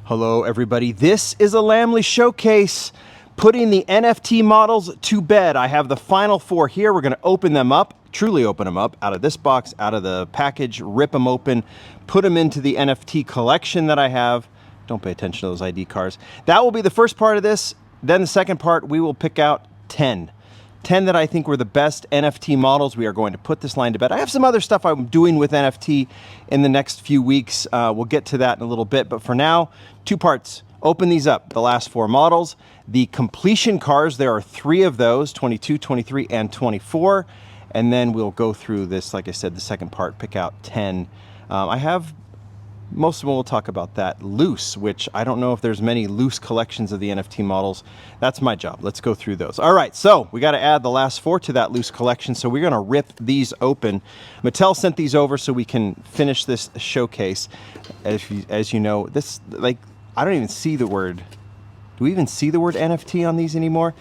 Hello everybody, this is a Lamley showcase, putting the NFT models to bed. I have the final 4 here. We're gonna open them up, truly open them up, out of this box, out of the package, rip them open, put them into the NFT collection that I have. Don't pay attention to those ID cards. That will be the first part of this. Then the second part, we will pick out 10 that I think were the best NFT models. We are going to put this line to bed. I have some other stuff I'm doing with NFT in the next few weeks. We'll get to that in a little bit, but for now, 2 parts. Open these up, the last 4 models. The completion cars, there are 3 of those, 22, 23, and 24. And then we'll go through this, like I said, the second part, pick out 10. I have most of them. We'll talk about that loose, which I don't know if there's many loose collections of the NFT models. That's my job. Let's go through those. All right, so we got to add the last 4 to that loose collection. So we're going to rip these open. Mattel sent these over so we can finish this showcase. As you know, this, like, I don't even see the word. Do we even see the word NFT on these anymore?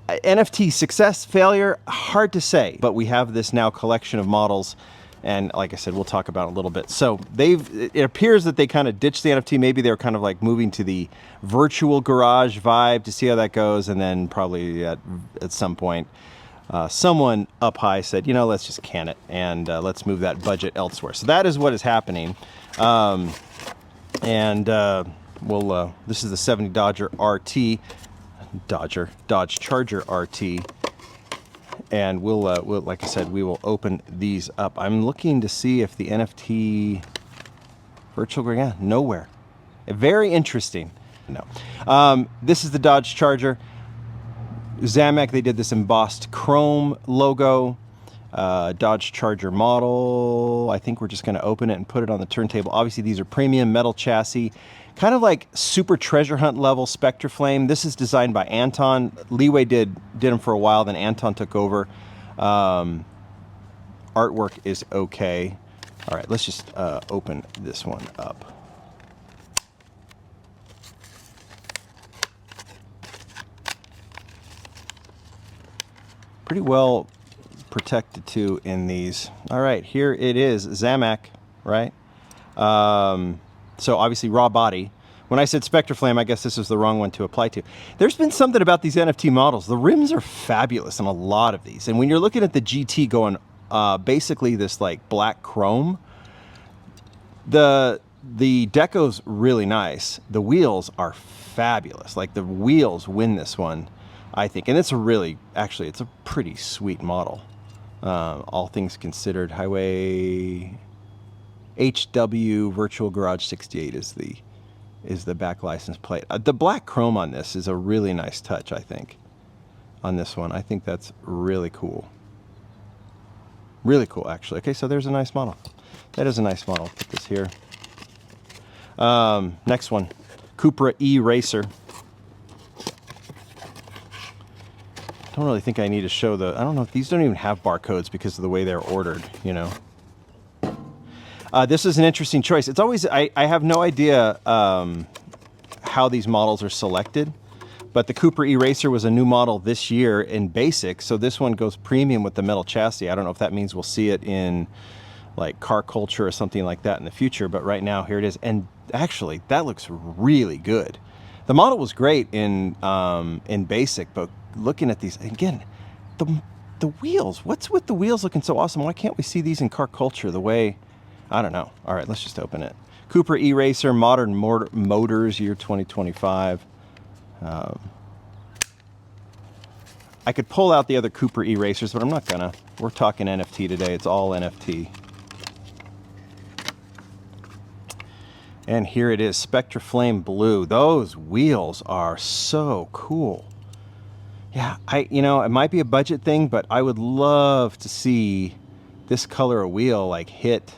NFT success, failure, hard to say. But we have this now collection of models. And like I said, we'll talk about it a little bit. So it appears that they kind of ditched the NFT. Maybe they're kind of like moving to the virtual garage vibe to see how that goes. And then probably at some point, someone up high said, you know, let's just can it and let's move that budget elsewhere. So that is what is happening. This is the 70 Dodge Charger RT. And we'll, like I said, we will open these up. I'm looking to see if the NFT virtual, yeah, nowhere. Very interesting. No. This is the Dodge Charger. Zamak, they did this embossed chrome logo. Dodge Charger model. I think we're just going to open it and put it on the turntable. Obviously, these are premium metal chassis. Kind of like super treasure hunt level Spectraflame. This is designed by Anton. Leeway did them for a while, then Anton took over. Artwork is okay. All right, let's just open this one up. Pretty well protected too in these. All right, here it is, Zamak, right? So obviously raw body. When I said Spectraflame, I guess this is the wrong one to apply to. There's been something about these NFT models. The rims are fabulous on a lot of these. And when you're looking at the GT going basically this like black chrome, the deco's really nice. The wheels are fabulous. Like the wheels win this one, I think. And it's a really, actually, it's a pretty sweet model. All things considered, Highway HW Virtual Garage 68 is the back license plate. The black chrome on this is a really nice touch, I think, on this one. I think that's really cool. Really cool, actually. Okay, so there's a nice model. That is a nice model. Put this here. Next one, Cupra E-Racer. Don't really think I need to show I don't know if these don't even have barcodes because of the way they're ordered, you know. This is an interesting choice. It's always, I have no idea how these models are selected, but the Cupra E-Racer was a new model this year in basic, so this one goes premium with the metal chassis. I don't know if that means we'll see it in like car culture or something like that in the future, but right now, here it is. And actually, that looks really good. The model was great in basic, but looking at these, again, the wheels, what's with the wheels looking so awesome? Why can't we see these in car culture the way... I don't know. All right, let's just open it. Cupra E-Racer, Modern Motors, year 2025. I could pull out the other Cupra E-Racers, but I'm not gonna. We're talking NFT today. It's all NFT. And here it is, Spectraflame Blue. Those wheels are so cool. Yeah, you know, it might be a budget thing, but I would love to see this color of wheel like hit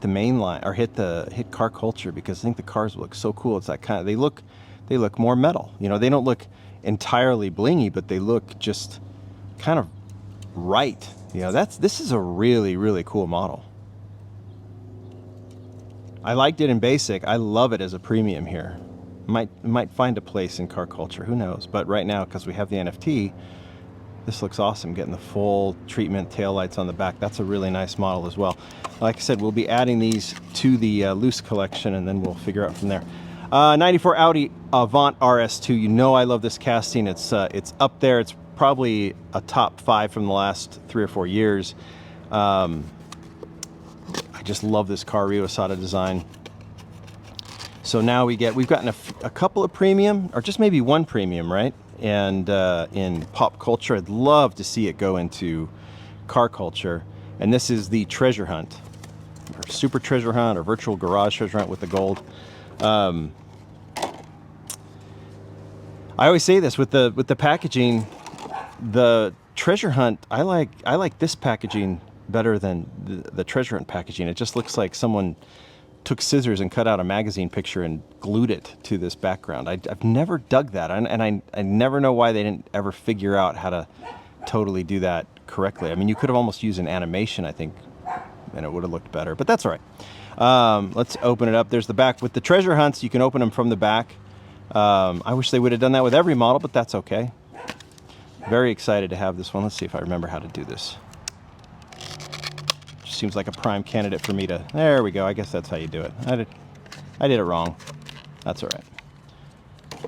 the main line or hit car culture, because I think the cars look so cool. It's that kind of, they look more metal. You know, they don't look entirely blingy, but they look just kind of right. You know, this is a really, really cool model. I liked it in basic. I love it as a premium here. Might find a place in car culture, who knows? But right now, because we have the NFT, this looks awesome, getting the full treatment taillights on the back. That's a really nice model as well. Like I said, we'll be adding these to the loose collection, and then we'll figure out from there. 94 Audi Avant RS2. You know I love this casting. It's up there. It's probably a top 5 from the last 3 or 4 years. I just love this car, Rio Asada design. So now we've gotten a couple of premium, or just maybe one premium, right? And in pop culture, I'd love to see it go into car culture. And this is the treasure hunt, or super treasure hunt, or virtual garage treasure hunt with the gold. I always say this with the packaging, the treasure hunt. I like this packaging better than the treasure hunt packaging. It just looks like someone took scissors and cut out a magazine picture and glued it to this background. I've never dug that, and I never know why they didn't ever figure out how to totally do that correctly. I mean, you could have almost used an animation, I think, and it would have looked better, but that's all right. Let's open it up. There's the back. With the treasure hunts, you can open them from the back. I wish they would have done that with every model, but that's okay. Very excited to have this one. Let's see if I remember how to do this. Just seems like a prime candidate for me to... There we go. I guess that's how you do it. I did it wrong. That's all right.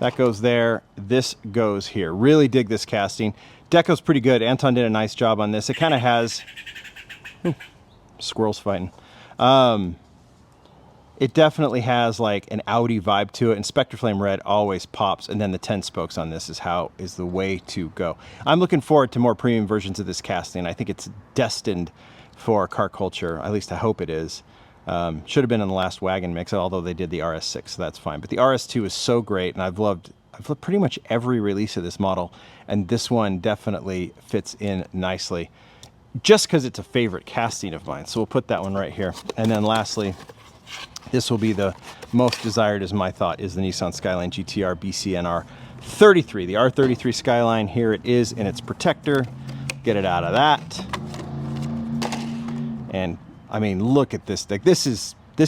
That goes there. This goes here. Really dig this casting. Deco's pretty good. Anton did a nice job on this. It kind of has... Ooh, squirrels fighting. It definitely has like an Audi vibe to it, and Spectre Flame Red always pops, and then the 10 spokes on this is the way to go. I'm looking forward to more premium versions of this casting. I think it's destined for car culture. At least I hope it is. Should have been in the last wagon mix, although they did the RS6, so that's fine. But the RS2 is so great, and I've loved pretty much every release of this model, and this one definitely fits in nicely, just because it's a favorite casting of mine. So we'll put that one right here. And then lastly, this will be the most desired, is my thought, is the Nissan Skyline GTR BCNR 33. The R33 Skyline, here it is in its protector. Get it out of that. And I mean, look at this thing. This is, we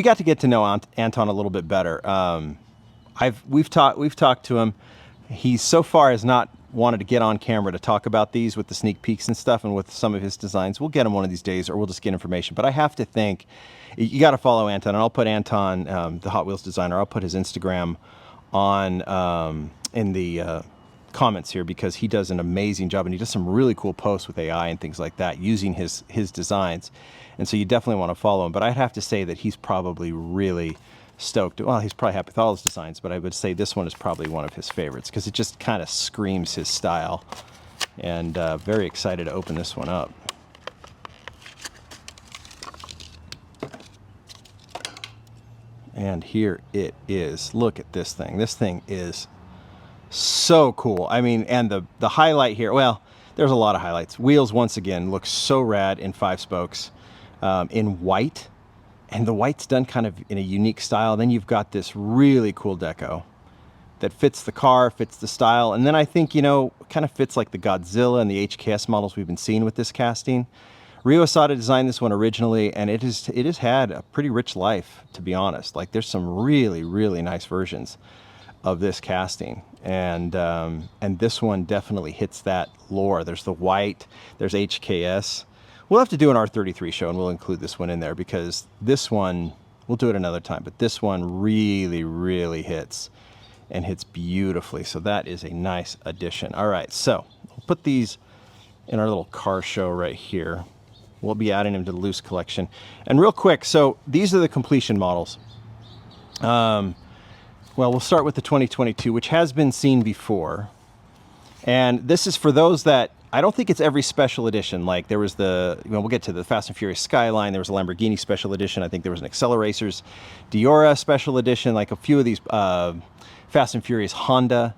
got to get to know Anton a little bit better. We've talked to him. He so far has not wanted to get on camera to talk about these with the sneak peeks and stuff, and with some of his designs. We'll get him one of these days, or we'll just get information. But I have to think, you got to follow Anton, and I'll put Anton, the Hot Wheels designer, I'll put his Instagram on in the comments here, because he does an amazing job, and he does some really cool posts with AI and things like that using his designs. And so you definitely want to follow him. But I'd have to say that he's probably really stoked. Well, he's probably happy with all his designs, but I would say this one is probably one of his favorites, because it just kind of screams his style. And very excited to open this one up. And here it is. Look at this thing. This thing is so cool. I mean, and the highlight here, well, there's a lot of highlights. Wheels, once again, look so rad in 5 spokes, in white. And the white's done kind of in a unique style. Then you've got this really cool deco that fits the car, fits the style. And then I think, you know, kind of fits like the Godzilla and the HKS models we've been seeing with this casting. Rio Asada designed this one originally, and it has had a pretty rich life, to be honest. Like, there's some really, really nice versions of this casting. And this one definitely hits that lore. There's the white, there's HKS. We'll have to do an R33 show, and we'll include this one in there, because this one, we'll do it another time, but this one really, really hits, and hits beautifully. So that is a nice addition. All right, so we'll put these in our little car show right here. We'll be adding them to the loose collection. And real quick, so these are the completion models. Well, we'll start with the 2022, which has been seen before. And this is for those that, I don't think it's every special edition. Like, there was we'll get to the Fast and Furious Skyline. There was a Lamborghini special edition. I think there was an Acceleracers Diora special edition. Like a few of these Fast and Furious Honda.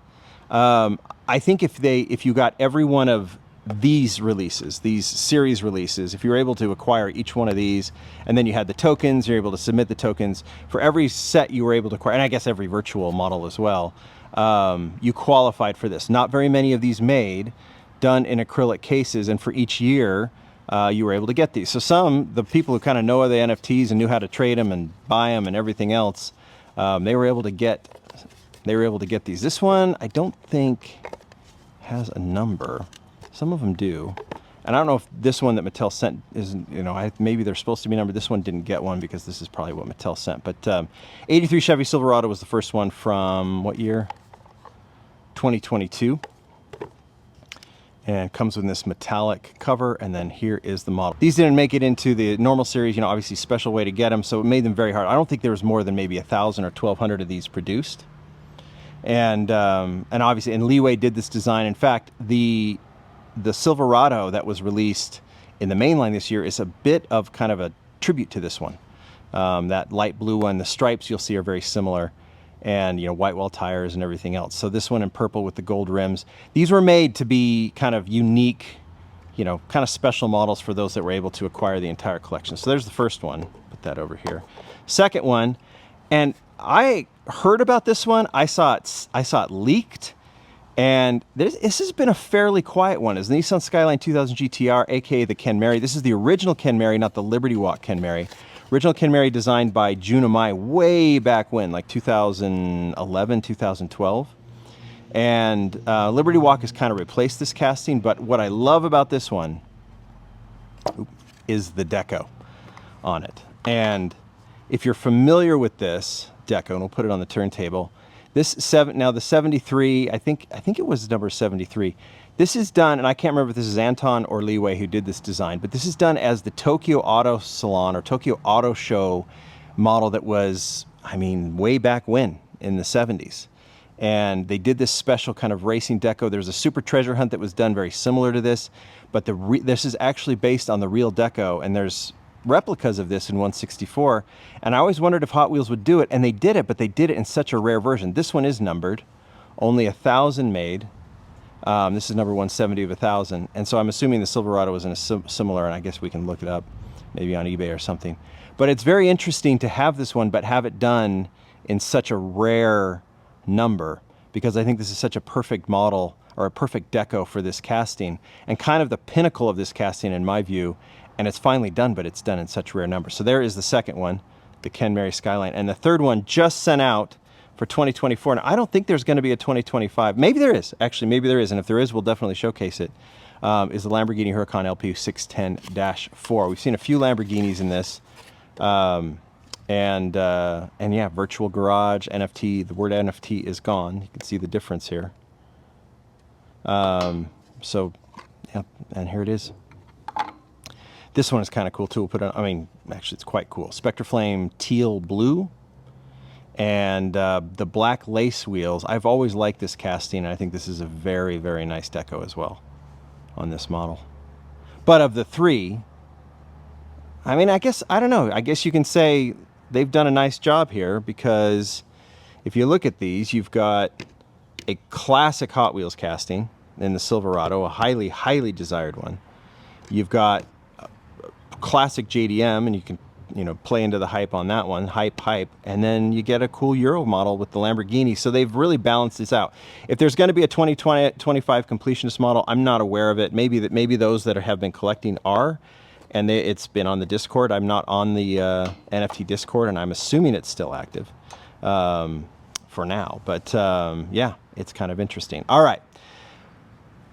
I think if you got every one of these releases, these series releases, if you were able to acquire each one of these, and then you had the tokens, you're able to submit the tokens for every set you were able to acquire, and I guess every virtual model as well, you qualified for this. Not very many of these made, done in acrylic cases, and for each year you were able to get these. So the people who kind of know the NFTs and knew how to trade them and buy them and everything else, they were able to get these. This one I don't think has a number. Some of them do. And I don't know if this one that Mattel sent is, maybe they're supposed to be numbered. This one didn't get one because this is probably what Mattel sent. But 83 Chevy Silverado was the first one from what year? 2022. And comes with this metallic cover, and then here is the model. These didn't make it into the normal series, obviously special way to get them, so it made them very hard. I don't think there was more than maybe 1,000 or 1,200 of these produced. And obviously, and Leeway did this design. In fact, the Silverado that was released in the mainline this year is a bit of kind of a tribute to this one. That light blue one, the stripes you'll see are very similar. And white wall tires and everything else. So this one in purple with the gold rims. These were made to be kind of unique, kind of special models for those that were able to acquire the entire collection. So there's the first one. Put that over here. Second one, and I heard about this one. I saw it leaked, and this has been a fairly quiet one. It's the Nissan Skyline 2000 GTR, aka the Ken Mary. This is the original Ken Mary, not the Liberty Walk Ken Mary. Original Ken Mary designed by Jun Amai way back when, like 2011, 2012. And Liberty Walk has kind of replaced this casting, but what I love about this one is the deco on it. And if you're familiar with this deco, and we'll put it on the turntable, now the 73, I think it was number 73. This is done, and I can't remember if this is Anton or Leeway who did this design, but this is done as the Tokyo Auto Salon or Tokyo Auto Show model that was, way back when, in the 70s. And they did this special kind of racing deco. There's a Super Treasure Hunt that was done very similar to this, but this is actually based on the real deco, and there's replicas of this in 1/64. And I always wondered if Hot Wheels would do it, and they did it, but they did it in such a rare version. This one is numbered, only 1,000 made. This is number 170 of 1,000, and so I'm assuming the Silverado was in a similar, and I guess we can look it up maybe on eBay or something. But it's very interesting to have this one, but have it done in such a rare number, because I think this is such a perfect model, or a perfect deco for this casting, and kind of the pinnacle of this casting in my view, and it's finally done, but it's done in such rare numbers. So there is the second one, the Ken Mary Skyline, and the third one just sent out for 2024. And I don't think there's going to be a 2025. Maybe there is. Actually, maybe there is. And if there is, we'll definitely showcase it. Is the Lamborghini Huracan LP 610-4. We've seen a few Lamborghinis in this. And yeah, virtual garage, NFT. The word NFT is gone. You can see the difference here. So, yeah, and here it is. This one is kind of cool too. We'll put on, actually it's quite cool. Spectraflame teal blue. And the black lace wheels. I've always liked this casting, and I think this is a very, very nice deco as well on this model. But of the three, I don't know. I guess you can say they've done a nice job here, because if you look at these, you've got a classic Hot Wheels casting in the Silverado, a highly, highly desired one. You've got a classic JDM, and you can play into the hype on that one, hype, and then you get a cool Euro model with the Lamborghini. So they've really balanced this out. If there's going to be a 2025 completionist model, I'm not aware of it. Maybe those that have been collecting are, and it's been on the Discord. I'm not on the NFT Discord, and I'm assuming it's still active for now. But yeah, it's kind of interesting. All right.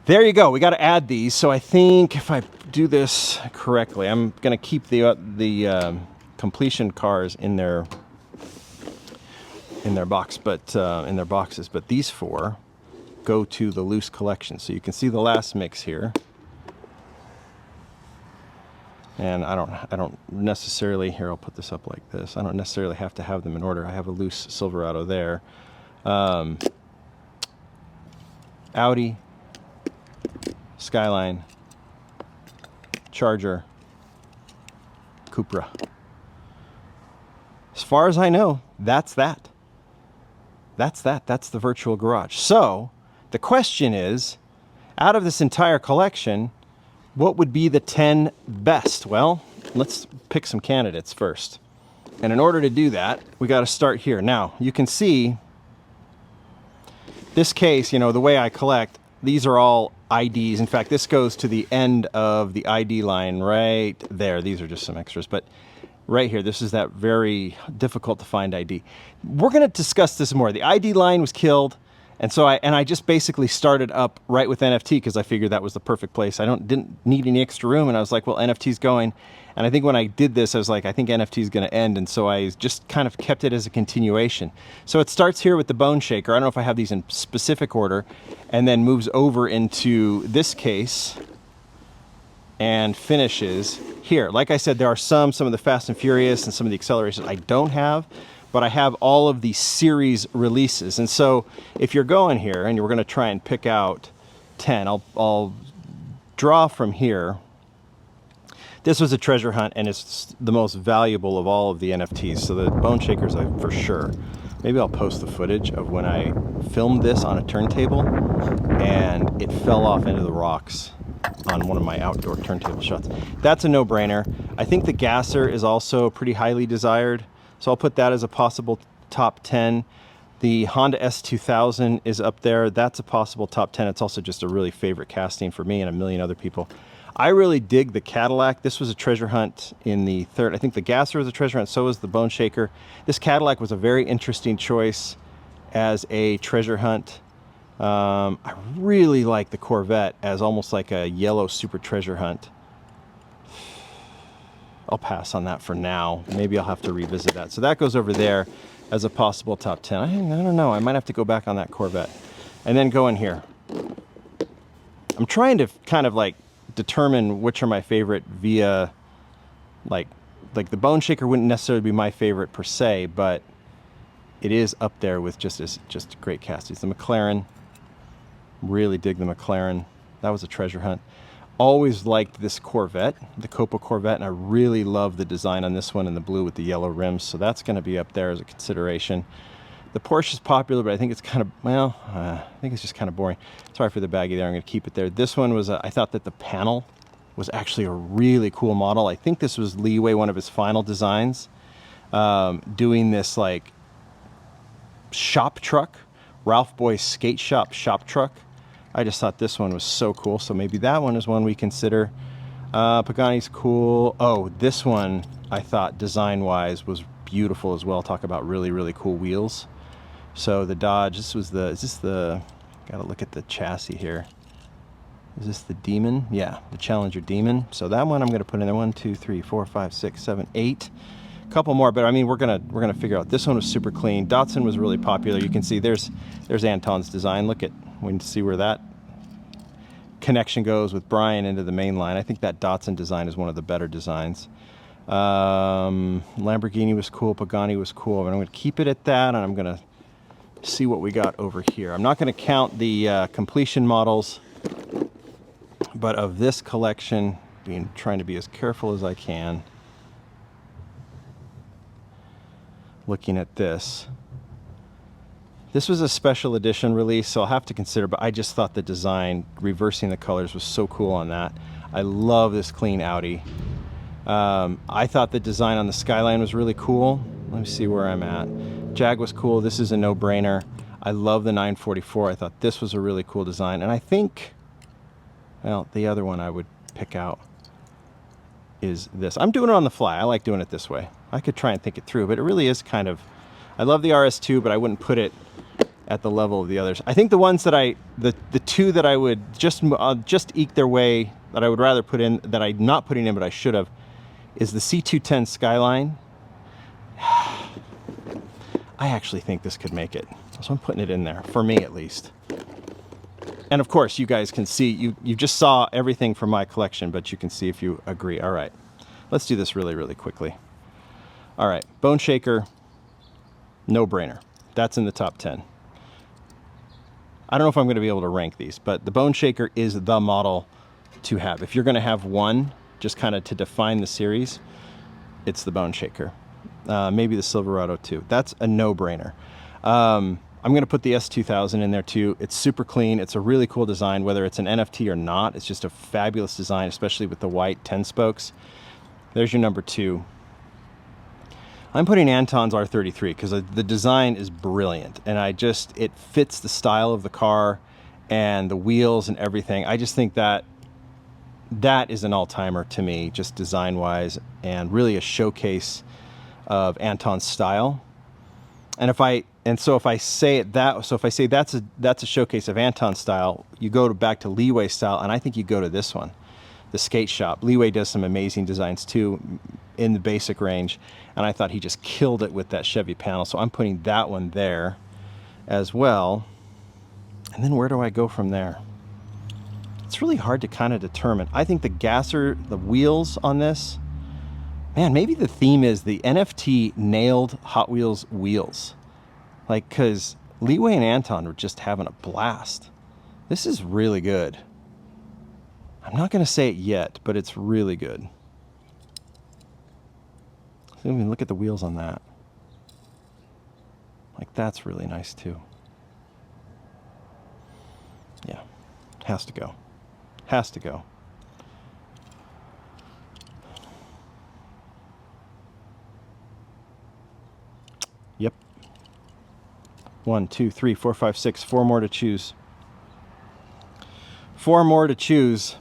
There you go. We got to add these. So I think if I do this correctly, I'm going to keep the completion cars in their box, but in their boxes. But these four go to the loose collection. So you can see the last mix here. And I don't necessarily, here I'll put this up like this. I don't necessarily have to have them in order. I have a loose Silverado there. Audi, Skyline, Charger, Cupra. As far as I know, that's that. That's the virtual garage. So the question is, out of this entire collection, what would be the 10 best? Well, let's pick some candidates first. And in order to do that, we got to start here. Now, you can see this case, the way I collect, these are all IDs. In fact, this goes to the end of the ID line right there. These are just some extras, but right here, this is that very difficult to find ID. We're going to discuss this more. The ID line was killed, And so I just basically started up right with NFT because I figured that was the perfect place. I didn't need any extra room, and I was like, well, NFT's going. And I think when I did this, I was like, I think NFT is going to end, and so I just kind of kept it as a continuation. So it starts here with the Bone Shaker. I don't know if I have these in specific order, and then moves over into this case and finishes here. Like I said, there are some of the Fast and Furious and some of the Acceleration I don't have, but I have all of the series releases. And so if you're going here and you're going to try and pick out 10, I'll draw from here. This was a treasure hunt, and it's the most valuable of all of the NFTs. So the Bone Shakers, for sure. Maybe I'll post the footage of when I filmed this on a turntable and it fell off into the rocks on one of my outdoor turntable shots. That's a no-brainer. I think the Gasser is also pretty highly desired, so I'll put that as a possible top 10. The Honda S2000 is up there. That's a possible top 10. It's also just a really favorite casting for me and a million other people. I really dig the Cadillac. This was a treasure hunt in the third. I think the Gasser was a treasure hunt, so was the Bone Shaker. This Cadillac was a very interesting choice as a treasure hunt. I really like the Corvette as almost like a yellow super treasure hunt. I'll pass on that for now. Maybe I'll have to revisit that. So that goes over there as a possible top 10. I don't know. I might have to go back on that Corvette. And then go in here. I'm trying to kind of like determine which are my favorite via like the Bone Shaker wouldn't necessarily be my favorite per se, but it is up there with just great castings. The McLaren, really dig the McLaren. That was a treasure hunt. Always liked this Corvette, the Copa Corvette, and I really love the design on this one in the blue with the yellow rims, so that's going to be up there as a consideration. The Porsche is popular, but I think it's kind of, well, I think it's just kind of boring. Sorry for the baggie there, I'm going to keep it there. This one was, I thought that the panel was actually a really cool model. I think this was Leeway, one of his final designs, doing this like shop truck, Ralph Boy's skate shop truck. I just thought this one was so cool, so maybe that one is one we consider. Pagani's cool. Oh, this one I thought design-wise was beautiful as well. Talk about really, really cool wheels. So the Dodge, gotta look at the chassis here. Is this the Demon? Yeah, the Challenger Demon. So that one I'm gonna put in there. 1, 2, 3, 4, 5, 6, 7, 8. A couple more, but I mean, we're gonna figure out. This one was super clean. Datsun was really popular. You can see there's Anton's design. Look at, we can see where that connection goes with Brian into the main line. I think that Datsun design is one of the better designs. Lamborghini was cool. Pagani was cool. But I'm going to keep it at that, and I'm going to see what we got over here. I'm not going to count the completion models, but of this collection, trying to be as careful as I can. Looking at this. This was a special edition release, so I'll have to consider, but I just thought the design, reversing the colors, was so cool on that. I love this clean Audi. I thought the design on the Skyline was really cool. Let me see where I'm at. Jag was cool. This is a no-brainer. I love the 944. I thought this was a really cool design. And I think, well, the other one I would pick out is this. I'm doing it on the fly. I like doing it this way. I could try and think it through, but it really is kind of, I love the RS2, but I wouldn't put it at the level of the others. I think the ones that the two that I would just eke their way, that I would rather put in, that I'm not putting in, but I should have, is the C210 Skyline. I actually think this could make it. So I'm putting it in there, for me at least. And of course, you guys can see, you just saw everything from my collection, but you can see if you agree. All right, let's do this really, really quickly. All right, Bone Shaker, no-brainer. That's in the top 10. I don't know if I'm going to be able to rank these, but the Bone Shaker is the model to have. If you're going to have one, just kind of to define the series, it's the Bone Shaker. Maybe the Silverado too. That's a no-brainer. I'm going to put the S2000 in there too. It's super clean. It's a really cool design, whether it's an NFT or not. It's just a fabulous design, especially with the white 10 spokes. There's your number 2. I'm putting Anton's R33 because the design is brilliant, and it fits the style of the car and the wheels and everything. I just think that is an all-timer to me, just design-wise, and really a showcase of Anton's style. So if I say that's a showcase of Anton style, you go back to Leeway style, and I think you go to this one, the Skate Shop. Leeway does some amazing designs too in the basic range, and I thought he just killed it with that Chevy panel. So I'm putting that one there as well. And then where do I go from there? It's really hard to kind of determine. I think the wheels on this, man, maybe the theme is the NFT nailed Hot Wheels wheels. Like, because Leeway and Anton were just having a blast. This is really good. I'm not going to say it yet, but it's really good. So, I mean, look at the wheels on that. Like, that's really nice too. Yeah, has to go. Has to go. Yep. 1, 2, 3, 4, 5, 6. 4 more to choose. 4 more to choose.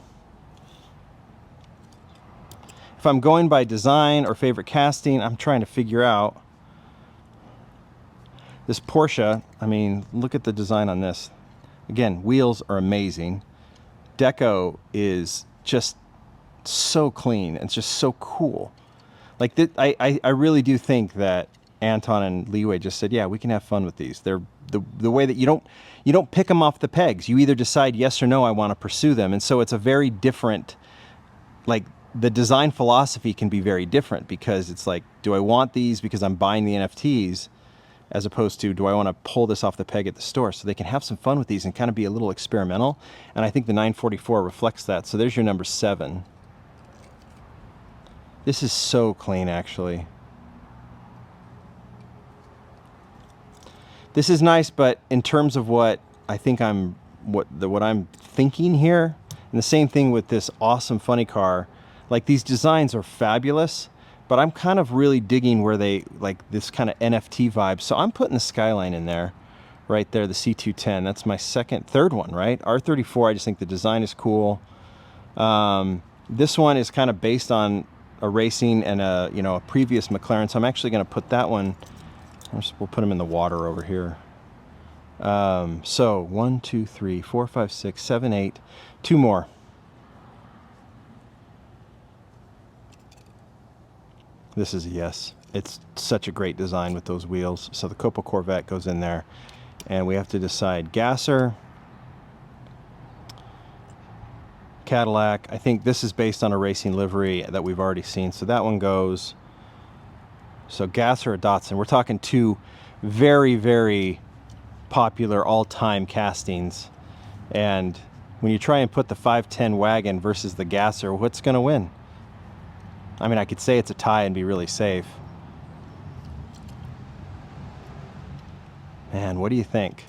If I'm going by design or favorite casting, I'm trying to figure out. This Porsche, I mean, look at the design on this. Again, wheels are amazing. Deco is just so clean. It's just so cool. Like, I really do think that Anton and Leeway just said, yeah, we can have fun with these. They're the way that you don't pick them off the pegs. You either decide yes or no, I want to pursue them. And so it's a very different, like, the design philosophy can be very different, because it's like, do I want these because I'm buying the NFTs, as opposed to, do I want to pull this off the peg at the store? So they can have some fun with these and kind of be a little experimental. And I think the 944 reflects that. So there's your number 7. This is so clean, actually. This is nice, but in terms of what I think what I'm thinking here, and the same thing with this awesome funny car, like, these designs are fabulous, but I'm kind of really digging where they, like, this kind of NFT vibe. So I'm putting the Skyline in there, right there, the C210. That's my third one, right? R34, I just think the design is cool. This one is kind of based on a racing and a previous McLaren. So I'm actually going to put that one, we'll put them in the water over here. So 1, 2, 3, 4, 5, 6, 7, 8, 2 more. This is a yes. It's such a great design with those wheels. So the Copa Corvette goes in there, and we have to decide Gasser, Cadillac. I think this is based on a racing livery that we've already seen, so that one goes. So Gasser or Datsun. We're talking 2 very, very popular all-time castings, and when you try and put the 510 wagon versus the Gasser, what's going to win? I mean, I could say it's a tie and be really safe. Man, what do you think?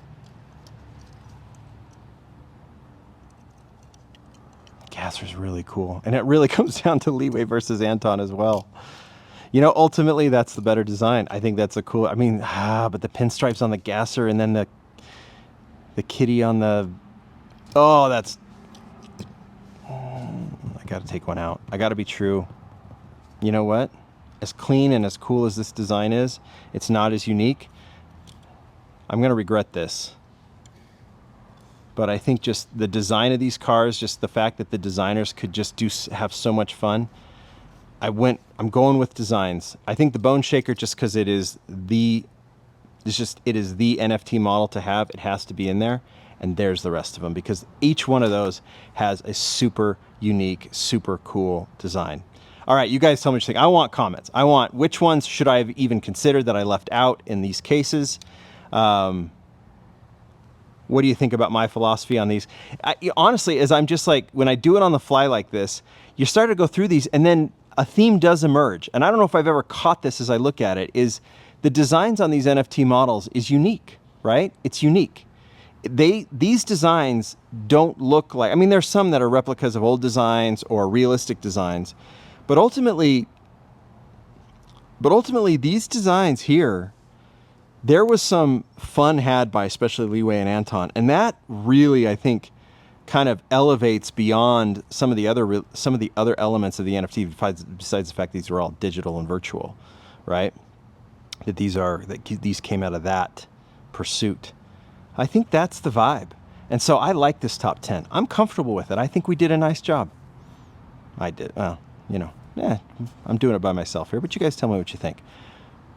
Gasser's really cool. And it really comes down to Leeway versus Anton as well. You know, ultimately, that's the better design. I think that's a cool, I mean, but the pinstripes on the Gasser, and then the kitty on the, oh, that's, I got to take one out. I got to be true. You know what? As clean and as cool as this design is, it's not as unique. I'm going to regret this. But I think just the design of these cars, just the fact that the designers could just have so much fun. I'm going with designs. I think the Bone Shaker, just because it is the NFT model to have, it has to be in there. And there's the rest of them, because each one of those has a super unique, super cool design. All right, you guys tell me what you think. I want comments. I want, which ones should I have even considered that I left out in these cases? What do you think about my philosophy on these? Honestly, as I'm just like, when I do it on the fly like this, you start to go through these, and then a theme does emerge. And I don't know if I've ever caught this as I look at it, is the designs on these NFT models is unique, right? It's unique. These designs don't look like, I mean, there's some that are replicas of old designs or realistic designs, but ultimately these designs here, there was some fun had by especially Leeway and Anton, and that really, I think, kind of elevates beyond some of the other elements of the NFT, besides the fact these are all digital and virtual, right? that these came out of that pursuit. I think that's the vibe. And so I like this top 10. I'm comfortable with it. I think we did a nice job. I did. Well, you know, I'm doing it by myself here, but you guys tell me what you think.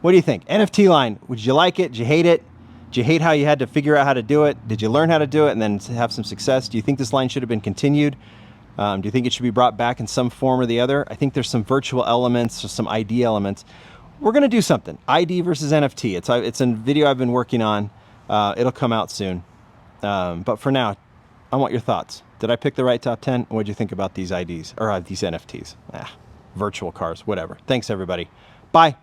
What do you think? NFT line, would you like it? Did you hate it? Did you hate how you had to figure out how to do it? Did you learn how to do it and then have some success? Do you think this line should have been continued? Do you think it should be brought back in some form or the other? I think there's some virtual elements or some ID elements. We're going to do something. ID versus NFT. It's a video I've been working on. It'll come out soon. But for now, I want your thoughts. Did I pick the right top 10? What did you think about these IDs or these NFTs? Virtual cars, whatever. Thanks, everybody. Bye.